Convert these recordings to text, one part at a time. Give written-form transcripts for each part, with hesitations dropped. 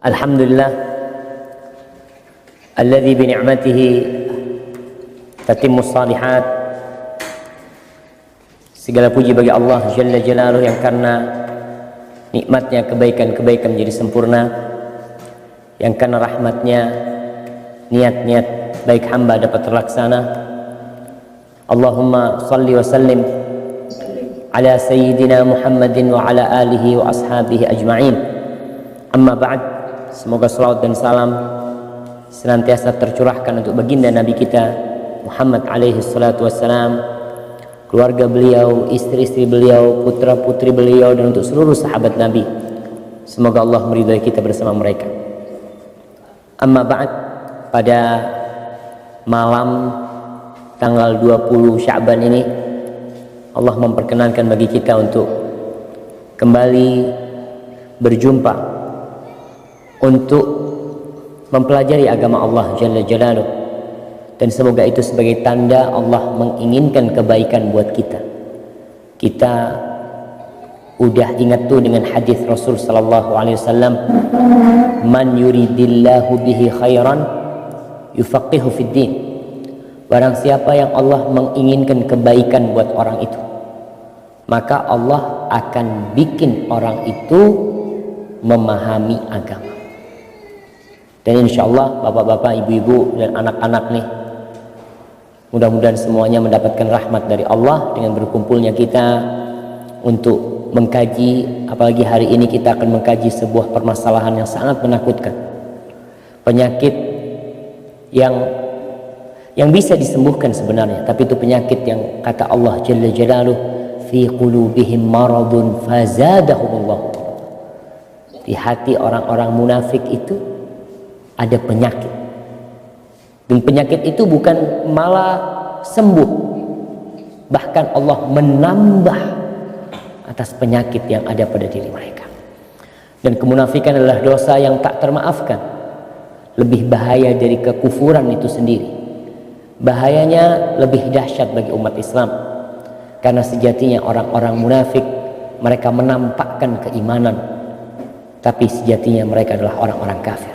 Alhamdulillah alladzi bi ni'matihi tatimmus shalihat. Segala puji bagi Allah Jalla Jalaluhu yang karena nikmatnya kebaikan-kebaikan menjadi sempurna, yang karena rahmatnya niat-niat baik hamba dapat terlaksana. Allahumma salli wa sallim ala sayyidina Muhammadin wa ala alihi wa ashabihi ajma'in. Amma ba'd. Semoga salawat dan salam senantiasa tercurahkan untuk baginda Nabi kita Muhammad alaihi salatu wassalam, keluarga beliau, istri-istri beliau, putra-putri beliau, dan untuk seluruh sahabat Nabi. Semoga Allah meridhai kita bersama mereka. Amma ba'd, pada malam tanggal 20 Sya'ban ini Allah memperkenankan bagi kita untuk kembali berjumpa untuk mempelajari agama Allah Jalla Jalaluhu, dan semoga itu sebagai tanda Allah menginginkan kebaikan buat kita. Kita udah ingat tuh dengan hadis Rasul sallallahu alaihi wasallam, man yuridillahu bihi khairan yufaqihu fid din. Barang siapa yang Allah menginginkan kebaikan buat orang itu, maka Allah akan bikin orang itu memahami agama. Dan insya Allah bapak-bapak, ibu-ibu, dan anak-anak nih, mudah-mudahan semuanya mendapatkan rahmat dari Allah dengan berkumpulnya kita untuk mengkaji. Apalagi hari ini kita akan mengkaji sebuah permasalahan yang sangat menakutkan, penyakit yang bisa disembuhkan sebenarnya, tapi itu penyakit yang kata Allah Jalla Jalaluhu, fi qulubihim maradun fazadahumullah. Di hati orang-orang munafik itu ada penyakit, dan penyakit itu bukan malah sembuh, bahkan Allah menambah atas penyakit yang ada pada diri mereka. Dan kemunafikan adalah dosa yang tak termaafkan, lebih bahaya dari kekufuran itu sendiri. Bahayanya lebih dahsyat bagi umat Islam, karena sejatinya orang-orang munafik mereka menampakkan keimanan, tapi sejatinya mereka adalah orang-orang kafir.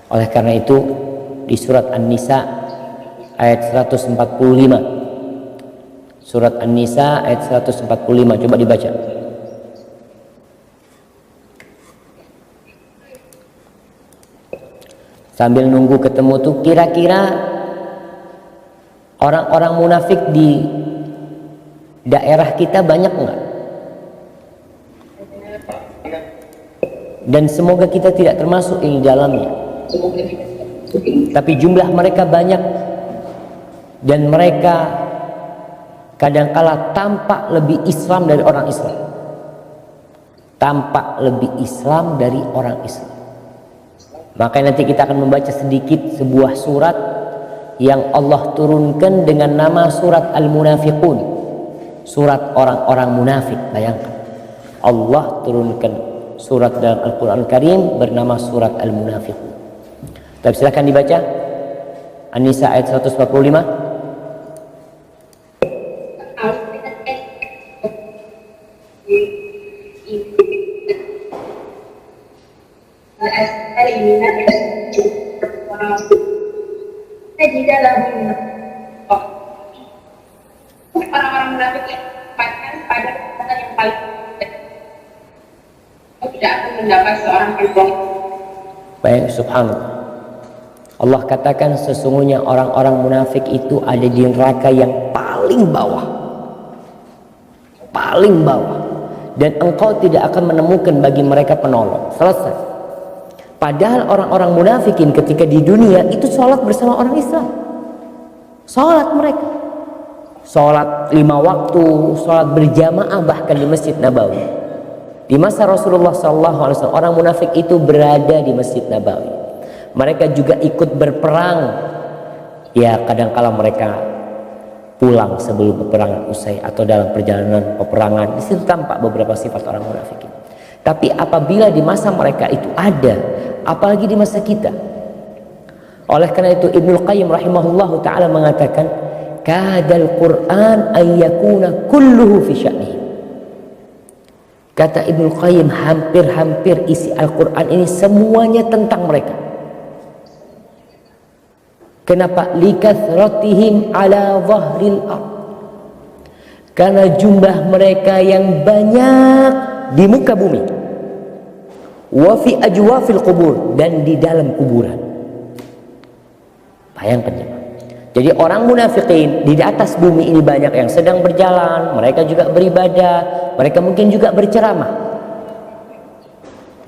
Oleh karena itu di surat An-Nisa ayat 145, surat An-Nisa ayat 145, coba dibaca. Sambil nunggu ketemu tuh, kira-kira orang-orang munafik di daerah kita banyak enggak? Dan semoga kita tidak termasuk di dalamnya. Tapi jumlah mereka banyak, dan mereka kadangkala tampak lebih Islam dari orang Islam. Tampak lebih Islam dari orang Islam. Makanya nanti kita akan membaca sedikit sebuah surat yang Allah turunkan dengan nama surat Al-Munafiqun, surat orang-orang munafik. Bayangkan, Allah turunkan surat dalam Al-Quran Karim bernama surat Al-Munafiqun. Tapi silakan dibaca An-Nisa ayat 145. Orang-orang munafik dapatkan pada kesempatan yang paling tidak akan mendapat seorang perempuan. Baik, subhanallah. Allah katakan sesungguhnya orang-orang munafik itu ada di neraka yang paling bawah, paling bawah, dan engkau tidak akan menemukan bagi mereka penolong. Selesai. Padahal orang-orang munafikin ketika di dunia itu sholat bersama orang Islam, sholat mereka, sholat 5 waktu, sholat berjamaah bahkan di Masjid Nabawi. Di masa Rasulullah SAW, orang munafik itu berada di Masjid Nabawi. Mereka juga ikut berperang. Ya, kadang-kala mereka pulang sebelum peperangan usai atau dalam perjalanan peperangan. Di situ tampak beberapa sifat orang munafik. Tapi apabila di masa mereka itu ada, apalagi di masa kita. Oleh karena itu Ibnul Qayyim rahimahullahu taala mengatakan, kadal Quran ayyakuna kulluhu fi sya'nihi. Kata Ibnu Qayyim, hampir-hampir isi Al-Quran ini semuanya tentang mereka. Kenapa? Likathratihim ala zahril ard. Karena jumlah mereka yang banyak di muka bumi. Wa fi ajwafil qubur, dan di dalam kuburan. Bayangkan ya. Jadi orang munafikin di atas bumi ini banyak yang sedang berjalan, mereka juga beribadah, mereka mungkin juga berceramah,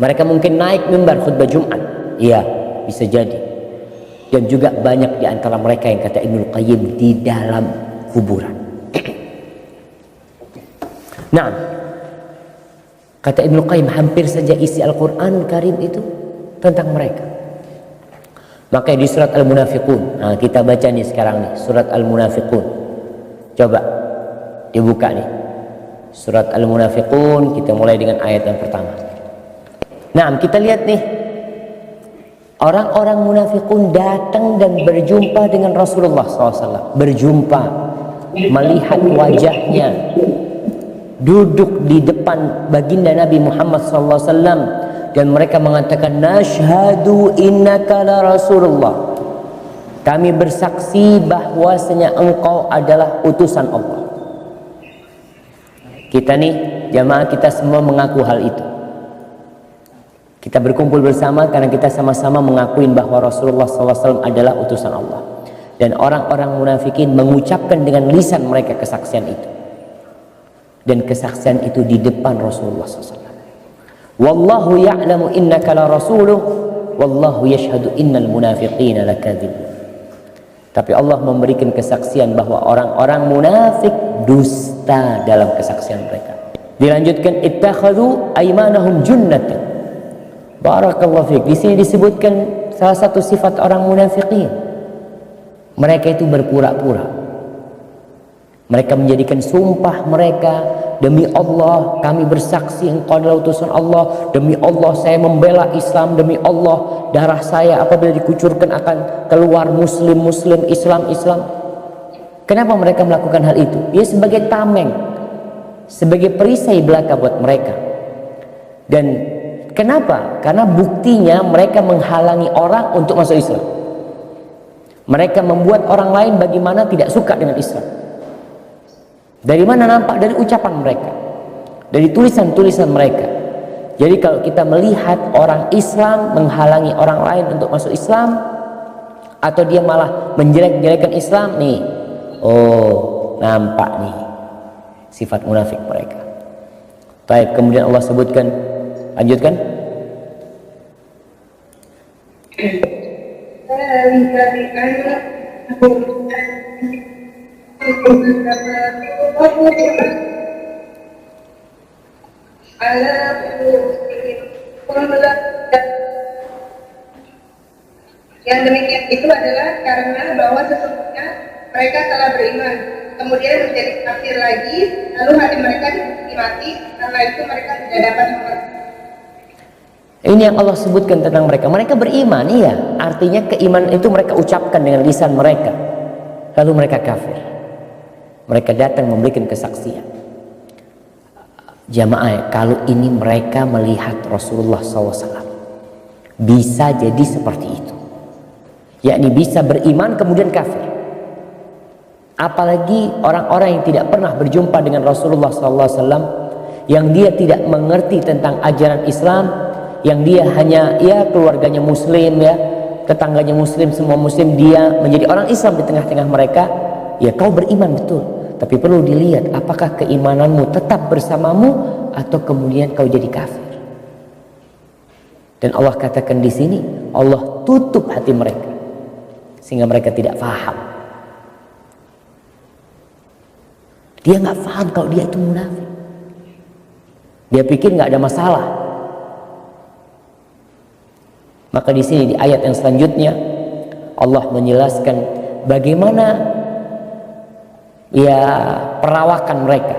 mereka mungkin naik mimbar khutbah Jumat, iya bisa jadi. Dan juga banyak di antara mereka yang kata Ibnu Qayyim di dalam kuburan. Nah, kata Ibnu Qayyim, hampir saja isi Al-Quran Karim itu tentang mereka. Makanya di surat Al-Munafiqun, nah kita baca nih sekarang nih, surat Al-Munafiqun. Coba dibuka nih, surat Al-Munafiqun, kita mulai dengan ayat yang pertama. Nah, kita lihat nih, orang-orang munafiqun datang dan berjumpa dengan Rasulullah SAW. Berjumpa, melihat wajahnya, duduk di depan baginda Nabi Muhammad SAW. Dan mereka mengatakan, nashhadu innaka la Rasulullah. Kami bersaksi bahwasanya engkau adalah utusan Allah. Kita nih, jamaah kita semua mengaku hal itu. Kita berkumpul bersama karena kita sama-sama mengakuin bahwa Rasulullah SAW adalah utusan Allah. Dan orang-orang munafikin mengucapkan dengan lisan mereka kesaksian itu. Dan kesaksian itu di depan Rasulullah SAW. Wallahu ya'lamu innaka la rasuluh wallahu yashhadu innal munafiqina lakadzibun. Tapi Allah memberikan kesaksian bahwa orang-orang munafik dusta dalam kesaksian mereka. Dilanjutkan, ittakhadhu aymanahum junnatan. Barakallahu fiik. Di sini disebutkan salah satu sifat orang munafikin. Mereka itu berpura-pura. Mereka menjadikan sumpah mereka, demi Allah kami bersaksi engkau adalah utusan Allah, demi Allah saya membela Islam, demi Allah darah saya apabila dikucurkan akan keluar muslim, Islam. Kenapa mereka melakukan hal itu? Ya sebagai tameng, sebagai perisai belaka buat mereka. Dan kenapa? Karena buktinya mereka menghalangi orang untuk masuk Islam. Mereka membuat orang lain bagaimana tidak suka dengan Islam. Dari mana nampak? Dari ucapan mereka, dari tulisan-tulisan mereka. Jadi kalau kita melihat orang Islam menghalangi orang lain untuk masuk Islam, atau dia malah menjelek-jelekan Islam, nih, oh nampak nih sifat munafik mereka. Baik, kemudian Allah sebutkan, lanjutkan. Yang demikian itu adalah karena bahwa sesungguhnya mereka telah beriman, kemudian menjadi kafir lagi, lalu hati mereka dihukum mati, karena itu mereka tidak dapat mengerti. Ini yang Allah sebutkan tentang mereka. Mereka beriman, iya. Artinya keimanan itu mereka ucapkan dengan lisan mereka, lalu mereka kafir. Mereka datang memberikan kesaksian. Jamaah, kalau ini mereka melihat Rasulullah SAW, bisa jadi seperti itu. Yakni bisa beriman kemudian kafir. Apalagi orang-orang yang tidak pernah berjumpa dengan Rasulullah SAW, yang dia tidak mengerti tentang ajaran Islam, yang dia hanya ya keluarganya muslim, ya tetangganya muslim, semua muslim, dia menjadi orang Islam di tengah-tengah mereka. Ya kau beriman betul, tapi perlu dilihat apakah keimananmu tetap bersamamu atau kemudian kau jadi kafir. Dan Allah katakan di sini, Allah tutup hati mereka sehingga mereka tidak faham. Dia nggak faham kalau dia itu munafik. Dia pikir nggak ada masalah. Maka di sini di ayat yang selanjutnya Allah menjelaskan bagaimana ya perawakan mereka,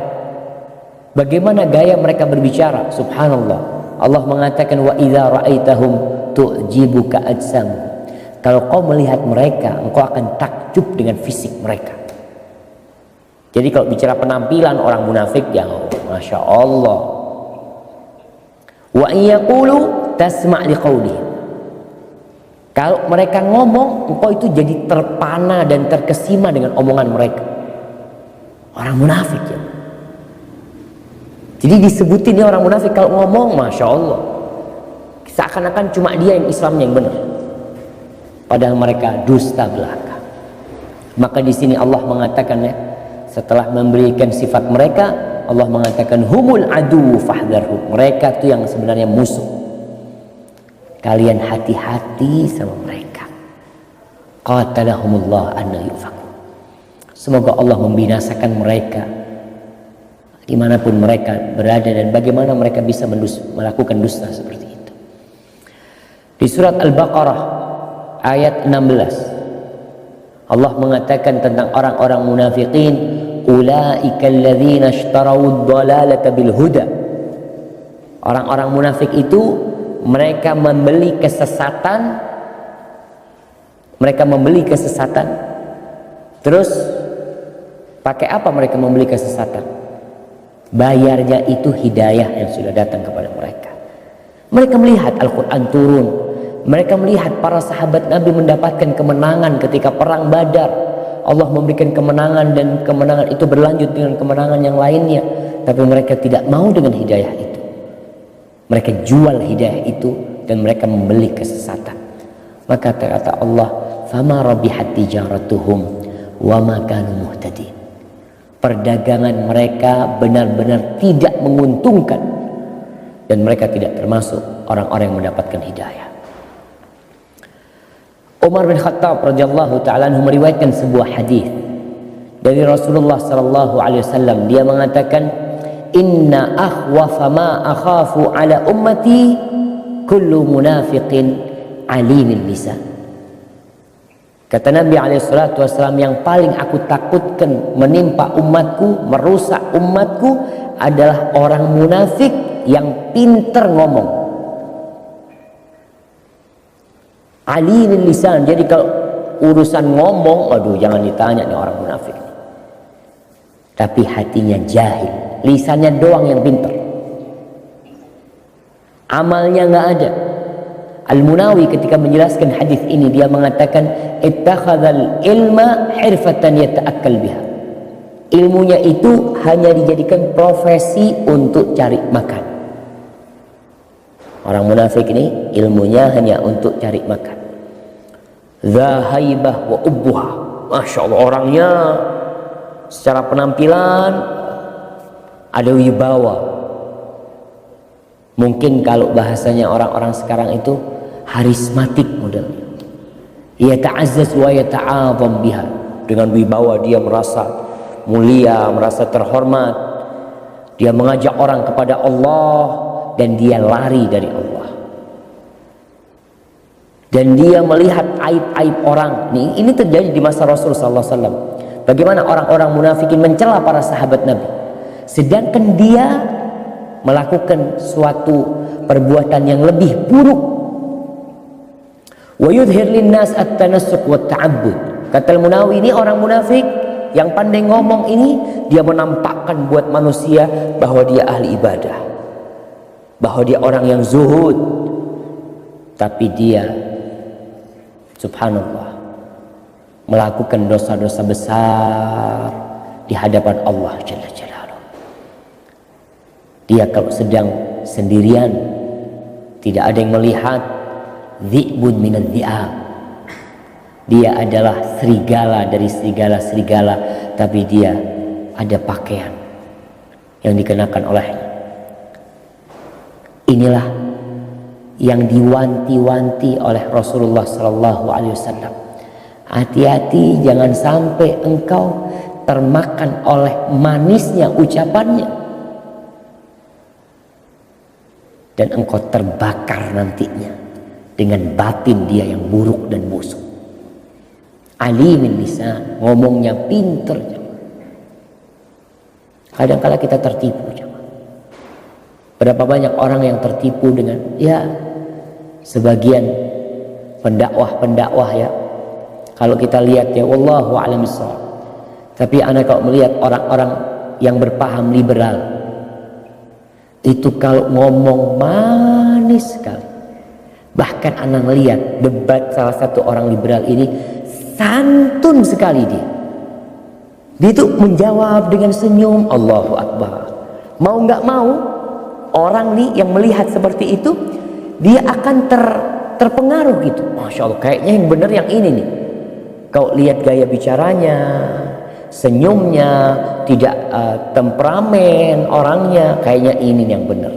bagaimana gaya mereka berbicara. Subhanallah, Allah mengatakan wa idza ra'aitahum tu'jibuka ajsam. Kalau kau melihat mereka, engkau akan takjub dengan fisik mereka. Jadi kalau bicara penampilan orang munafik, ya masya Allah, Wa yaqulu tasma' liqaulihim. Kalau mereka ngomong, engkau itu jadi terpana dan terkesima dengan omongan mereka. Orang munafik ya. Jadi disebutin dia orang munafik kalau ngomong, masya Allah, seakan-akan cuma dia yang Islamnya yang benar, padahal mereka dusta belaka. Maka di sini Allah mengatakan ya, setelah memberikan sifat mereka, Allah mengatakan humul adu fahdharhum. Mereka itu yang sebenarnya musuh. Kalian hati-hati sama mereka. Qatalahumullah anna yufakun. Semoga Allah membinasakan mereka dimanapun mereka berada dan bagaimana mereka bisa melakukan dusta seperti itu. Di surat Al-Baqarah ayat 16 Allah mengatakan tentang orang-orang munafiqin, ulaika alladzina ishtarawud dhalalata bil huda. Orang-orang munafik itu mereka membeli kesesatan, terus pakai apa mereka membeli kesesatan? Bayarnya itu hidayah yang sudah datang kepada mereka. Mereka melihat Al-Quran turun, mereka melihat para sahabat Nabi mendapatkan kemenangan ketika perang Badar. Allah memberikan kemenangan dan kemenangan itu berlanjut dengan kemenangan yang lainnya, tapi mereka tidak mau dengan hidayah itu. Mereka jual hidayah itu dan mereka membeli kesesatan. Maka kata Allah, fama rabihat tijaratuhum wa ma kanu muhtadin. Perdagangan mereka benar-benar tidak menguntungkan dan mereka tidak termasuk orang-orang yang mendapatkan hidayah. Umar bin Khattab radhiyallahu ta'ala anhu meriwayatkan sebuah hadis dari Rasulullah sallallahu alaihi wasallam. Dia mengatakan, inna akhwafa ma akhafu ala ummati kullu munafiqin alimil lisan. Kata Nabi SAW, yang paling aku takutkan menimpa umatku, merusak umatku adalah orang munafik yang pinter ngomong. Alimil lisan. Jadi kalau urusan ngomong, aduh jangan ditanya nih orang munafik. Tapi hatinya jahil, lisannya doang yang pinter, amalnya nggak ada. Al-Munawi ketika menjelaskan hadis ini dia mengatakan ittakhadzal ilma hirfatan yata'akkal biha. Ilmunya itu hanya dijadikan profesi untuk cari makan. Orang munafik ini ilmunya hanya untuk cari makan. Zahaibah wa ubbuha. Masya Allah, orangnya secara penampilan ada wibawa. Mungkin kalau bahasanya orang-orang sekarang itu harismatik modelnya. Ya ta'azzaz wa ya ta'azam biha. Dengan wibawa dia merasa mulia, merasa terhormat. Dia mengajak orang kepada Allah dan dia lari dari Allah. Dan dia melihat aib-aib orang. Ini terjadi di masa Rasul sallallahu alaihi wasallam. Bagaimana orang-orang munafikin mencela para sahabat Nabi, sedangkan dia melakukan suatu perbuatan yang lebih buruk. Wa yudhir linnas at-tanassuk wa ta'abbud. Kata Al-Munawi, ini orang munafik yang pandai ngomong ini, dia menampakkan buat manusia bahwa dia ahli ibadah, bahwa dia orang yang zuhud, tapi dia subhanallah melakukan dosa-dosa besar di hadapan Allah Jalla Jalaluhu. Dia kalau sedang sendirian, tidak ada yang melihat, dhi'bun minad dhi'ab. Dia adalah serigala dari serigala-serigala, tapi dia ada pakaian yang dikenakan olehnya. Inilah yang diwanti-wanti oleh Rasulullah sallallahu alaihi wasallam. Hati-hati jangan sampai engkau termakan oleh manisnya ucapannya dan engkau terbakar nantinya dengan batin dia yang buruk dan busuk. Alimin lisan, ngomongnya pinter. Kadang-kala kita tertipu. Berapa banyak orang yang tertipu dengan sebagian pendakwah ya. Kalau kita lihat ya, wallahu a'lam bishawab. Tapi ana kalau melihat orang-orang yang berpaham liberal, Itu kalau ngomong manis sekali. Bahkan anak lihat debat salah satu orang liberal ini, santun sekali dia. Dia itu menjawab dengan senyum, Allahu Akbar. Mau nggak mau, orang nih yang melihat seperti itu, dia akan terpengaruh gitu. Masya Allah, kayaknya yang benar yang ini nih. Kau lihat gaya bicaranya, senyumnya, tidak temperamen orangnya, kayaknya ini yang benar.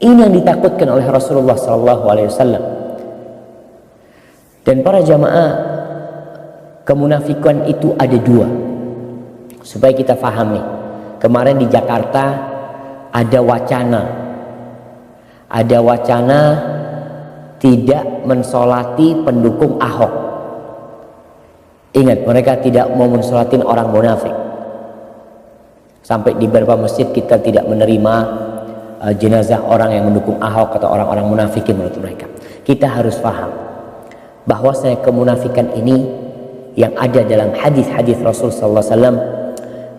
Ini yang ditakutkan oleh Rasulullah SAW. Dan para jamaah, kemunafikan itu ada dua, supaya kita pahami. Kemarin di Jakarta ada wacana tidak mensolati pendukung Ahok. Ingat, mereka tidak mau mensolatin orang munafik. Sampai di beberapa masjid kita tidak menerima jenazah orang yang mendukung Ahok atau orang-orang munafikin menurut mereka. Kita harus paham bahwasanya kemunafikan ini yang ada dalam hadis-hadis Rasul sallallahu alaihi wasallam,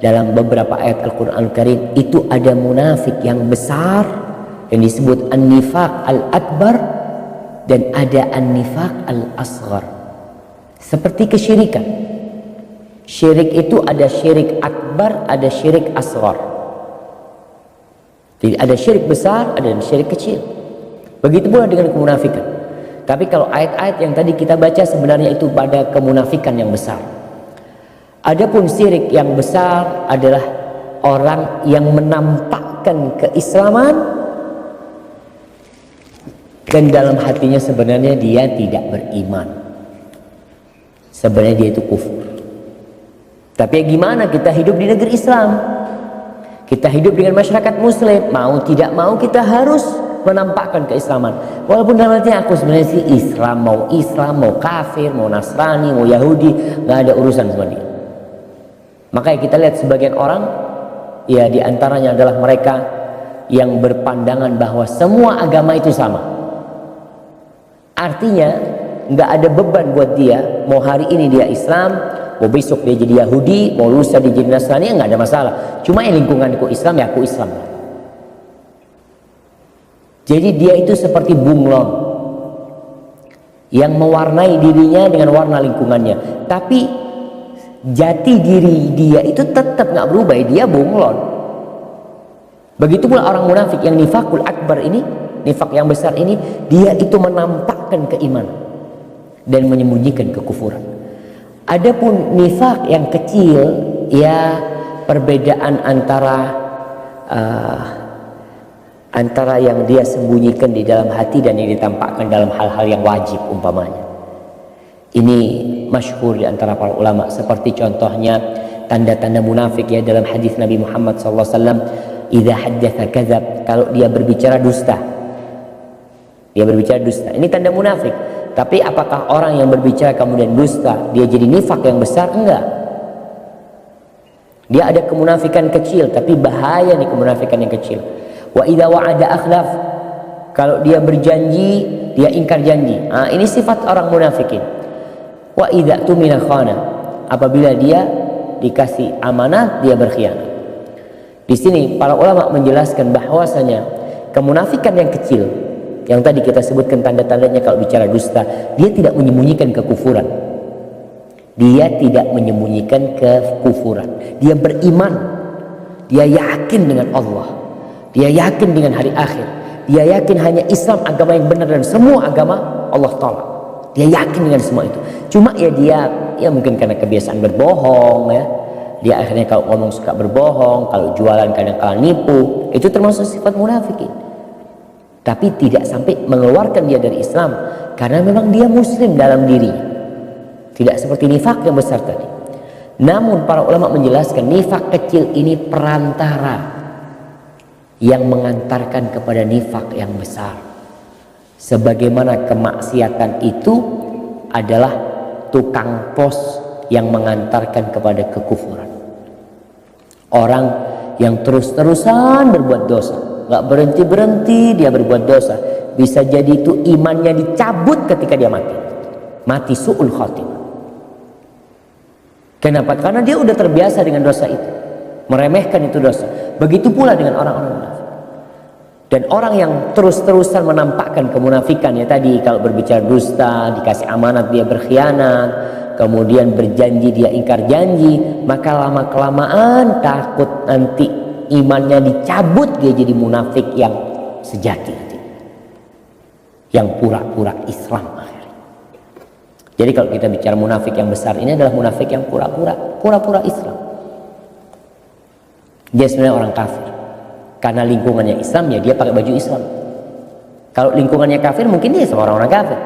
dalam beberapa ayat Al-Qur'an Karim, itu ada munafik yang besar yang disebut an-nifaq al-akbar dan ada an-nifaq al-asghar. Seperti kesyirikan. Syirik itu ada syirik akbar, ada syirik asghar. Jadi ada syirik besar, ada syirik kecil. Begitu pula dengan kemunafikan. Tapi kalau ayat-ayat yang tadi kita baca sebenarnya itu pada kemunafikan yang besar. Adapun syirik yang besar adalah orang yang menampakkan keislaman dan dalam hatinya sebenarnya dia tidak beriman. Sebenarnya dia itu kufur. Tapi gimana kita hidup di negeri Islam? Kita hidup dengan masyarakat muslim, mau tidak mau kita harus menampakkan keislaman. Walaupun dalam hati aku sebenarnya sih Islam, mau kafir, mau Nasrani, mau Yahudi, nggak ada urusan sama dia. Makanya kita lihat sebagian orang, ya diantaranya adalah mereka yang berpandangan bahwa semua agama itu sama. Artinya nggak ada beban buat dia, mau hari ini dia Islam, mau besok dia jadi Yahudi, mau lusa dia jadi Nasrani, nggak ada masalah. Cuma yang lingkunganku Islam, ya aku Islam. Jadi dia itu seperti bunglon yang mewarnai dirinya dengan warna lingkungannya. Tapi jati diri dia itu tetap nggak berubah, dia bunglon. Begitu pula orang munafik yang nifakul akbar ini, nifak yang besar ini, dia itu menampakkan keimanan dan menyembunyikan kekufuran. Adapun nifak yang kecil, ya perbedaan antara yang dia sembunyikan di dalam hati dan yang ditampakkan dalam hal-hal yang wajib umpamanya. Ini masyhur di antara para ulama, seperti contohnya tanda-tanda munafik ya dalam hadis Nabi Muhammad SAW, idza haddatsa kadzab, kalau dia berbicara dusta. Dia berbicara dusta. Ini tanda munafik. Tapi apakah orang yang berbicara kemudian dusta dia jadi nifak yang besar? Enggak. Dia ada kemunafikan kecil, tapi bahaya nih kemunafikan yang kecil. Wa idza wa'ada akhlaf, kalau dia berjanji dia ingkar janji. Ini sifat orang munafikin. Wa idza tumina khana, apabila dia dikasih amanah dia berkhianat. Di sini para ulama menjelaskan bahwasanya kemunafikan yang kecil yang tadi kita sebutkan tanda-tandanya kalau bicara dusta, dia tidak menyembunyikan kekufuran. Dia tidak menyembunyikan kekufuran. Dia beriman. Dia yakin dengan Allah. Dia yakin dengan hari akhir. Dia yakin hanya Islam agama yang benar dan semua agama Allah tolak. Dia yakin dengan semua itu. Cuma ya dia mungkin karena kebiasaan berbohong ya. Dia akhirnya kalau ngomong suka berbohong, kalau jualan kadang-kadang nipu. Itu termasuk sifat munafikin. Tapi tidak sampai mengeluarkan dia dari Islam karena memang dia muslim dalam dirinya, tidak seperti nifak yang besar tadi. Namun para ulama menjelaskan nifak kecil ini perantara yang mengantarkan kepada nifak yang besar. Sebagaimana kemaksiatan itu adalah tukang pos yang mengantarkan kepada kekufuran. Orang yang terus-terusan berbuat dosa, nggak berhenti-berhenti dia berbuat dosa, bisa jadi itu imannya dicabut ketika dia mati su'ul khatimah. Kenapa? Karena dia udah terbiasa dengan dosa itu, meremehkan itu dosa. Begitu pula dengan orang-orang munafik. Dan orang yang terus-terusan menampakkan kemunafikan, ya tadi, kalau berbicara dusta, dikasih amanat dia berkhianat, kemudian berjanji dia ingkar janji, maka lama-kelamaan takut nanti imannya dicabut, dia jadi munafik yang sejati, yang pura-pura Islam akhirnya. Jadi kalau kita bicara munafik yang besar, ini adalah munafik yang pura-pura Islam. Dia sebenarnya orang kafir. Karena lingkungannya Islam, ya dia pakai baju Islam. Kalau lingkungannya kafir, mungkin dia sama orang-orang kafir.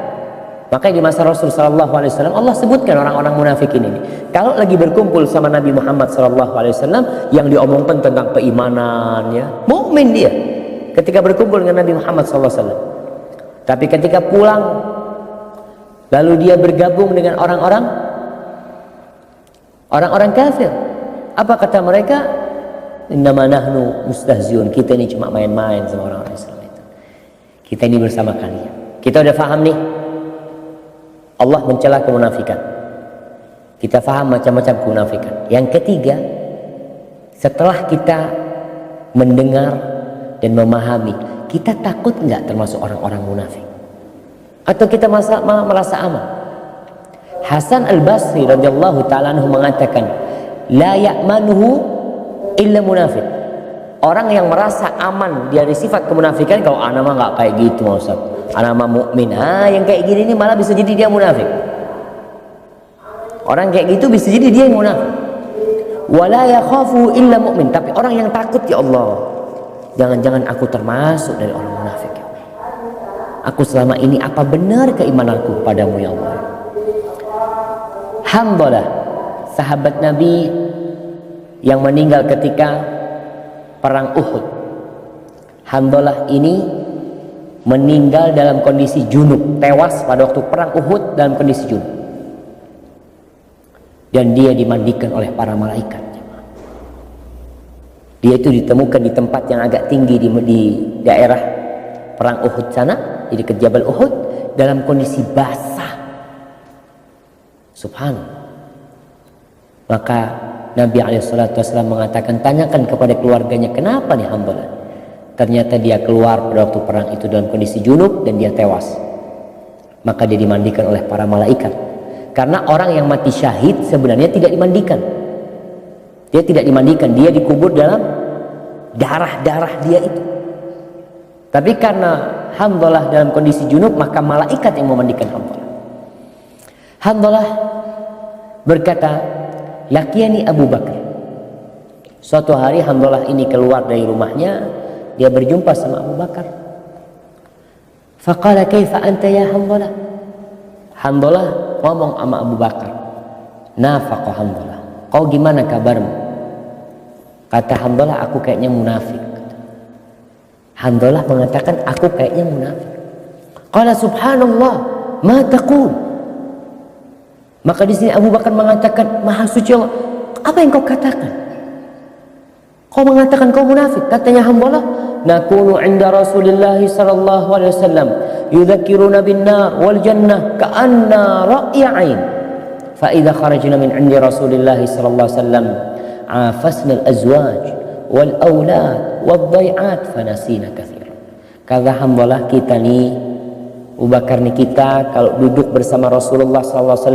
Makanya di masa Rasul Sallallahu Alaihi Wasallam Allah sebutkan orang-orang munafikin ini. Kalau lagi berkumpul sama Nabi Muhammad Sallallahu Alaihi Wasallam, yang diomongkan tentang keimanan, ya mukmin dia ketika berkumpul dengan Nabi Muhammad Sallallahu Alaihi Wasallam. Tapi ketika pulang, lalu dia bergabung dengan orang-orang kafir. Apa kata mereka? Innama nahnu mustahziun. Kita ini cuma main-main sama orang-orang Islam itu. Kita ini bersama kalian. Kita udah paham nih, Allah mencela kemunafikan. Kita paham macam-macam kemunafikan. Yang ketiga, setelah kita mendengar dan memahami, kita takut nggak termasuk orang-orang munafik? Atau kita merasa aman? Hasan Al-Basri radhiyallahu ta'ala anhu mengatakan, la ya'manuhu illa munafik. Orang yang merasa aman dari sifat kemunafikan, kalau anak mah nggak kayak gitu, Ustaz, anak mah mukmin, yang kayak gini ini malah bisa jadi dia munafik. Orang kayak gitu bisa jadi dia yang munafik. Wala yakhafu illa mu'min. Tapi orang yang takut, ya Allah, jangan-jangan aku termasuk dari orang munafik, ya Allah. Aku selama ini apa benar keimananku padamu, ya Allah. Hanzalah, sahabat Nabi yang meninggal ketika perang Uhud. Hanzalah ini meninggal dalam kondisi junub, tewas pada waktu perang Uhud dalam kondisi junub. Dan dia dimandikan oleh para malaikat. Dia itu ditemukan di tempat yang agak tinggi di daerah perang Uhud sana, di dekat Jabal Uhud, dalam kondisi basah. Subhanallah. Maka Nabi SAW mengatakan, tanyakan kepada keluarganya, kenapa nih Hanzalah? Ternyata dia keluar pada waktu perang itu dalam kondisi junub dan dia tewas. Maka dia dimandikan oleh para malaikat. Karena orang yang mati syahid sebenarnya tidak dimandikan. Dia tidak dimandikan, dia dikubur dalam darah-darah dia itu. Tapi karena Hanzalah dalam kondisi junub, maka malaikat yang memandikan Hanzalah. Hanzalah berkata, lakiani Abu Bakar. Suatu hari Hanzalah ini keluar dari rumahnya, dia berjumpa sama Abu Bakar. Faqala kaifa anta ya Hanzalah? Hanzalah ngomong sama Abu Bakar, nafaqa Hanzalah, kau gimana kabarmu? Kata Hanzalah, aku kayaknya munafik. Hanzalah mengatakan, aku kayaknya munafik. Qala subhanallah, ma taqul? Maka di sini Abu Bakar mengatakan, maha suci Allah, apa yang kau katakan? Kau mengatakan kau munafik. Katanya Hanzalah, nakunu 'inda Rasulillah sallallahu alaihi wasallam yudzakkiruna bin nar wal jannah ka'anna ra'ya 'ain. Fa idza kharajna min 'indi Rasulillah sallallahu alaihi wasallam afasna al-azwaj wal aulad wad dhai'at fanasina katsira. Kata Hanzalah, kita nih, Abu Bakar nih, kita kalau duduk bersama Rasulullah SAW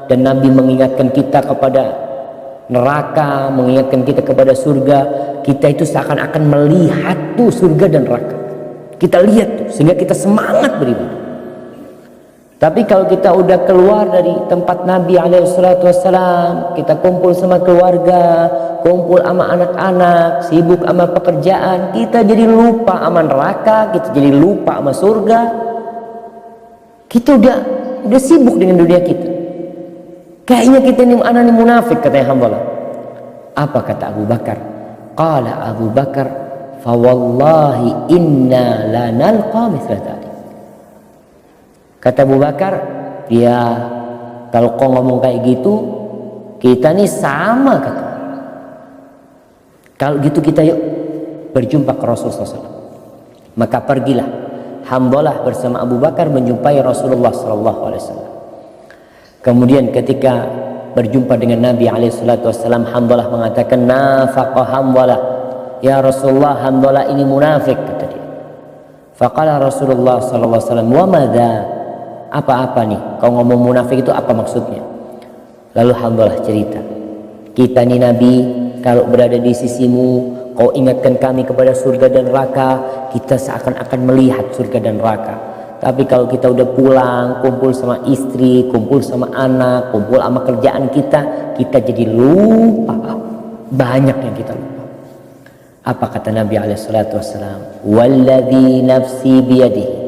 dan Nabi mengingatkan kita kepada neraka, mengingatkan kita kepada surga, kita itu seakan-akan melihat tuh surga dan neraka. Kita lihat tuh, sehingga kita semangat beribadah. Tapi kalau kita udah keluar dari tempat Nabi SAW, kita kumpul sama keluarga, kumpul sama anak-anak, sibuk sama pekerjaan, kita jadi lupa sama neraka, kita jadi lupa sama surga. Kita udah sibuk dengan dunia kita. Kayaknya kita ini anak munafik, katanya Hanzalah. Apa kata Abu Bakar? Qala Abu Bakar, fa wallahi inna la nalqa mithla dzalik. Kata Abu Bakar, ya kalau kau ngomong kayak gitu, kita nih sama, kata. Kalau gitu kita yuk berjumpa ke Rasulullah SAW. Maka pergilah Hanzalah bersama Abu Bakar menjumpai Rasulullah SAW. Kemudian ketika berjumpa dengan Nabi SAW, Hanzalah mengatakan, nafaqa Hanzalah, ya Rasulullah, Hanzalah ini munafik, kata dia. Faqala Rasulullah sallallahu alaihi wasallam, "Wa madza?" Apa-apa nih? Kau ngomong munafik itu apa maksudnya? Lalu Hanzalah cerita, "Kita nih Nabi, kalau berada di sisimu, kau ingatkan kami kepada surga dan neraka, kita seakan-akan melihat surga dan neraka. Tapi kalau kita udah pulang, kumpul sama istri, kumpul sama anak, kumpul sama kerjaan kita jadi lupa. Banyak yang kita lupa." Apa kata Nabi SAW? "Walladzi nafsi biyadihi."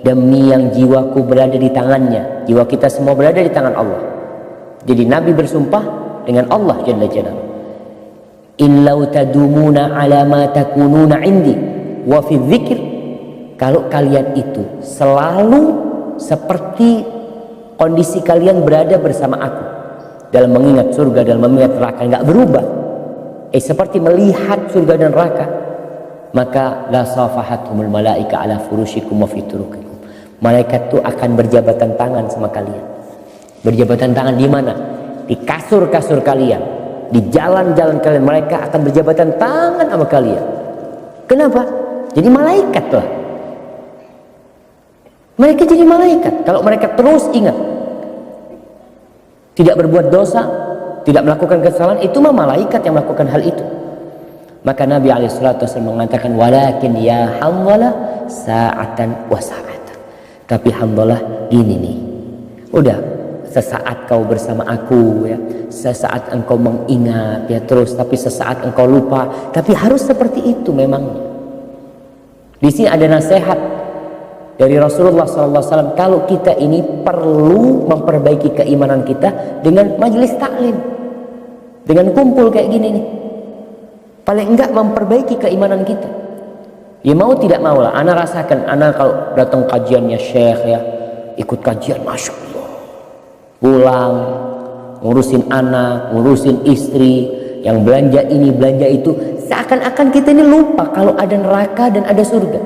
Demi yang jiwaku berada di tangannya. Jiwa kita semua berada di tangan Allah. Jadi Nabi bersumpah dengan Allah Jalla Jalaluhu. "Illau tadumuna ala ma takununa indi wa fi dzikr." Kalau kalian itu selalu seperti kondisi kalian berada bersama aku dalam mengingat surga, dalam mengingat neraka, enggak berubah. Seperti melihat surga dan neraka, maka la safahatumul malaika ala furushikum wa fi turuqikum. Malaikat itu akan berjabatan tangan sama kalian. Berjabatan tangan di mana? Di kasur-kasur kalian, di jalan-jalan kalian, mereka akan berjabatan tangan sama kalian. Kenapa? Jadi malaikat lah. Mereka jadi malaikat. Kalau mereka terus ingat, tidak berbuat dosa, tidak melakukan kesalahan, itu mah malaikat yang melakukan hal itu. Maka Nabi SAW mengatakan, "Walakin ya Hanzalah sa'atan wa sa'atan." Tapi Hanzalah gini nih, udah sesaat kau bersama aku ya, sesaat engkau mengingat ya terus, tapi sesaat engkau lupa. Tapi harus seperti itu memangnya. Di sini ada nasihat dari Rasulullah SAW, kalau kita ini perlu memperbaiki keimanan kita dengan majelis taklim, dengan kumpul kayak gini nih. Paling enggak memperbaiki keimanan kita. Ya mau tidak mau lah, ana rasakan, ana kalau datang kajiannya syekh ya, ikut kajian, Masya Allah, pulang ngurusin anak, ngurusin istri, yang belanja ini belanja itu, seakan-akan kita ini lupa kalau ada neraka dan ada surga.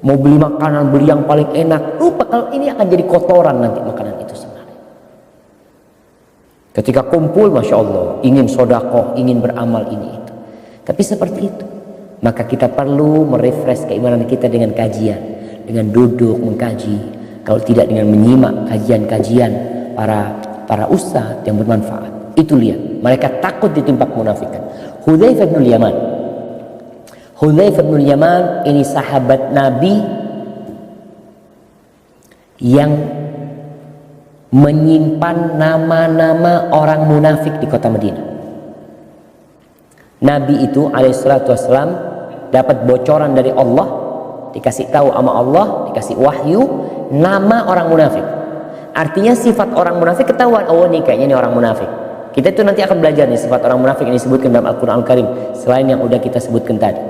Mau beli makanan, beli yang paling enak, lupa kalau ini akan jadi kotoran nanti makanan itu sebenarnya. Ketika kumpul, Masya Allah, ingin sodakoh, ingin beramal ini itu. Tapi seperti itu, maka kita perlu merefresh keimanan kita dengan kajian, dengan duduk mengkaji, kalau tidak dengan menyimak kajian-kajian para ustadz yang bermanfaat. Itu lihat, mereka takut ditimpa kemunafikan. Hudzaifah bin Yaman, Hudzaifah bin Yaman ini sahabat Nabi yang menyimpan nama-nama orang munafik di kota Madinah. Nabi itu alaihissalatu wassalam dapat bocoran dari Allah, dikasih tahu sama Allah, dikasih wahyu nama orang munafik. Artinya sifat orang munafik ketahuan, oh nih kayaknya ini orang munafik. Kita itu nanti akan belajar nih sifat orang munafik yang disebutkan dalam Al-Quran Al-Karim, selain yang udah kita sebutkan tadi.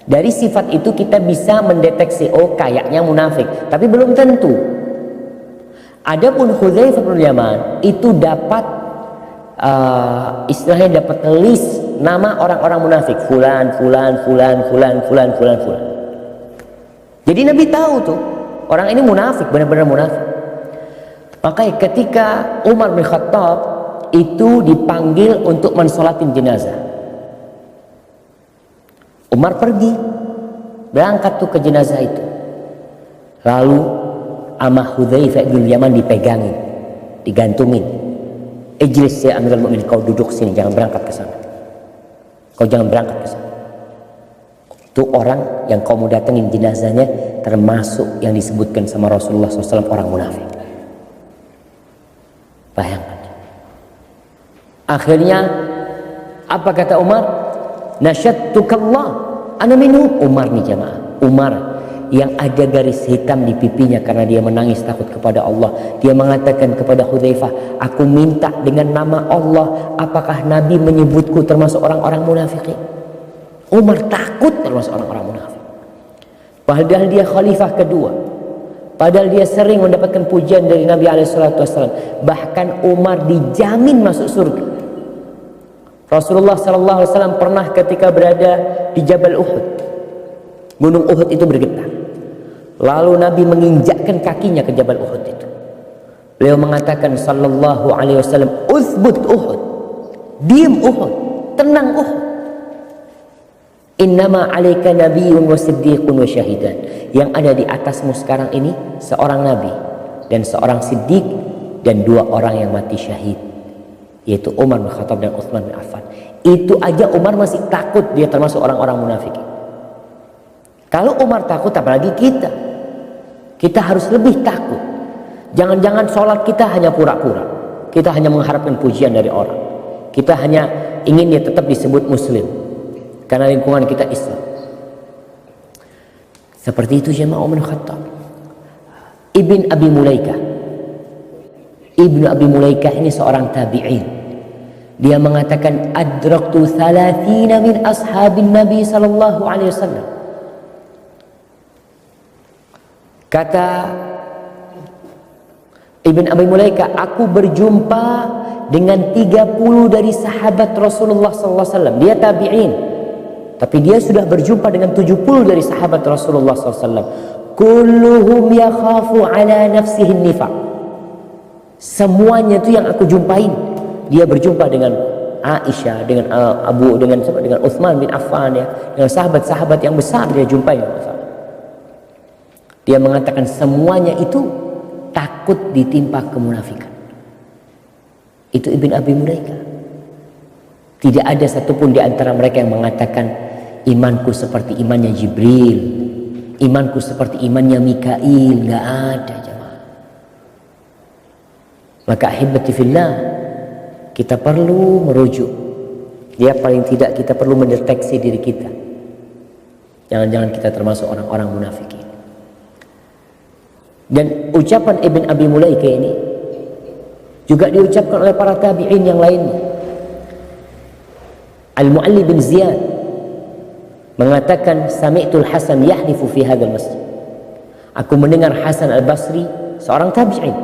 Dari sifat itu kita bisa mendeteksi, oh kayaknya munafik, tapi belum tentu. Adapun Hudzaifah bin Yaman itu dapat istilahnya dapat list nama orang-orang munafik, fulan. Jadi Nabi tahu tuh orang ini munafik, benar-benar munafik. Makanya ketika Umar bin Khattab itu dipanggil untuk mensolatin jenazah, Umar pergi, berangkat tuh ke jenazah itu. Lalu ama Hudzaifah bin Yaman dipegangin, digantungin. Ijlis ya Amirul Mukminin, kau duduk sini, jangan berangkat ke sana. Kau jangan berangkat ke sana. Itu orang yang kau mau datengin jenazahnya termasuk yang disebutkan sama Rasulullah SAW orang munafik. Bayangkan. Akhirnya apa kata Umar? Nasyattukallah ana minhum. Umar nih jamaah, Umar yang ada garis hitam di pipinya karena dia menangis takut kepada Allah. Dia mengatakan kepada Hudzaifah, aku minta dengan nama Allah, apakah Nabi menyebutku termasuk orang-orang munafikin? Umar takut termasuk orang-orang munafik. Padahal dia khalifah kedua. Padahal dia sering mendapatkan pujian dari Nabi SAW. Bahkan Umar dijamin masuk surga. Rasulullah SAW pernah ketika berada di Jabal Uhud, gunung Uhud itu bergetar. Lalu Nabi menginjakkan kakinya ke Jabal Uhud itu. Beliau mengatakan sallallahu alaihi wasallam, "Uthbut Uhud." Diam Uhud, tenang Uhud. Innama 'alaika nabiyyun wa siddiqun wa syahidan. Yang ada di atasmu sekarang ini seorang nabi dan seorang siddiq dan 2 orang yang mati syahid, yaitu Umar bin Khattab dan Utsman bin Affan. Itu aja Umar masih takut, dia termasuk orang-orang munafik. Kalau Umar takut, apalagi kita. Kita harus lebih takut. Jangan-jangan sholat kita hanya pura-pura. Kita hanya mengharapkan pujian dari orang. Kita hanya ingin dia tetap disebut muslim karena lingkungan kita Islam. Seperti itu jemaah Umar bin Khattab. Ibn Abi Mulaikah ini seorang tabi'in. Dia mengatakan adraktu 30 min ashabin Nabi sallallahu alaihi wasallam. Kata Ibn Abi Mulaikah, aku berjumpa dengan 30 dari sahabat Rasulullah sallallahu alaihi wasallam. Dia tabi'in, tapi dia sudah berjumpa dengan 70 dari sahabat Rasulullah sallallahu alaihi wasallam. Kulluhum yakhafu ala nafsihi nifaq. Semuanya itu yang aku jumpain. Dia berjumpa dengan Aisyah, dengan dengan Utsman bin Affan, ya, dengan sahabat-sahabat yang besar dia jumpai. Dia mengatakan semuanya itu takut ditimpa kemunafikan. Itu Ibn Abi Mulaikah. Tidak ada satupun di antara mereka yang mengatakan imanku seperti imannya Jibril, imanku seperti imannya Mikail. Nggak ada, jemaah. Maka ahibati fillah, kita perlu merujuk. Dia paling tidak kita perlu mendeteksi diri kita. Jangan-jangan kita termasuk orang-orang munafikin. Dan ucapan Ibn Abi Mulaikah ini juga diucapkan oleh para tabi'in yang lainnya. Al-Mu'alli bin Ziyad mengatakan sami'tul Hasan yahlifu fi hadzal masjid. Aku mendengar Hasan Al-Basri, seorang tabi'in,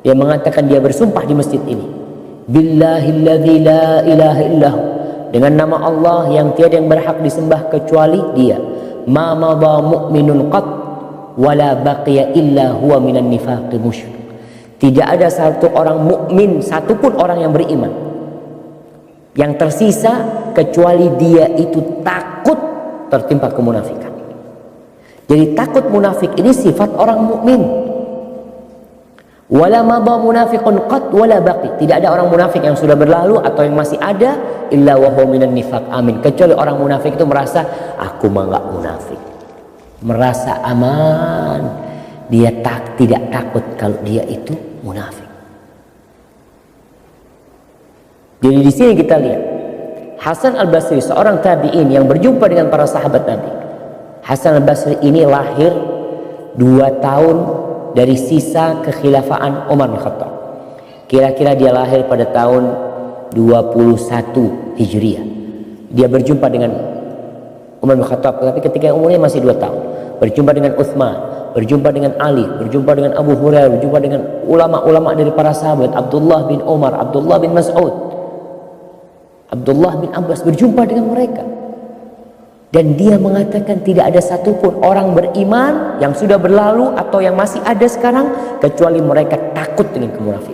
dia mengatakan dia bersumpah di masjid ini, billahilladzi la ilaha illahu, dengan nama Allah yang tiada yang berhak disembah kecuali dia, ma madha mu'minun qat wala baqiya illa huwa minan nifaqi musyrik. Tidak ada satu orang mukmin, satupun orang yang beriman yang tersisa kecuali dia itu takut tertimpa kemunafikan. Jadi takut munafik ini sifat orang mukmin. Wala madha munafiqun qat wala baqi. Tidak ada orang munafik yang sudah berlalu atau yang masih ada illa wa huwa minan nifaq. Amin. Kecuali orang munafik itu merasa aku mah enggak munafik. Merasa aman, dia tidak takut kalau dia itu munafik. Jadi di sini kita lihat Hasan Al-Basri, seorang tabi'in yang berjumpa dengan para sahabat Nabi. Hasan Al-Basri ini lahir 2 tahun dari sisa kekhilafaan Umar bin Khattab. Kira-kira dia lahir pada tahun 21 Hijriah. Dia berjumpa dengan Umar bin Khattab, tapi ketika umurnya masih 2 tahun. Berjumpa dengan Utsman, berjumpa dengan Ali, berjumpa dengan Abu Hurairah, berjumpa dengan ulama-ulama dari para sahabat, Abdullah bin Umar, Abdullah bin Mas'ud, Abdullah bin Abbas, berjumpa dengan mereka. Dan dia mengatakan tidak ada satupun orang beriman yang sudah berlalu atau yang masih ada sekarang kecuali mereka takut dengan kemunafikan.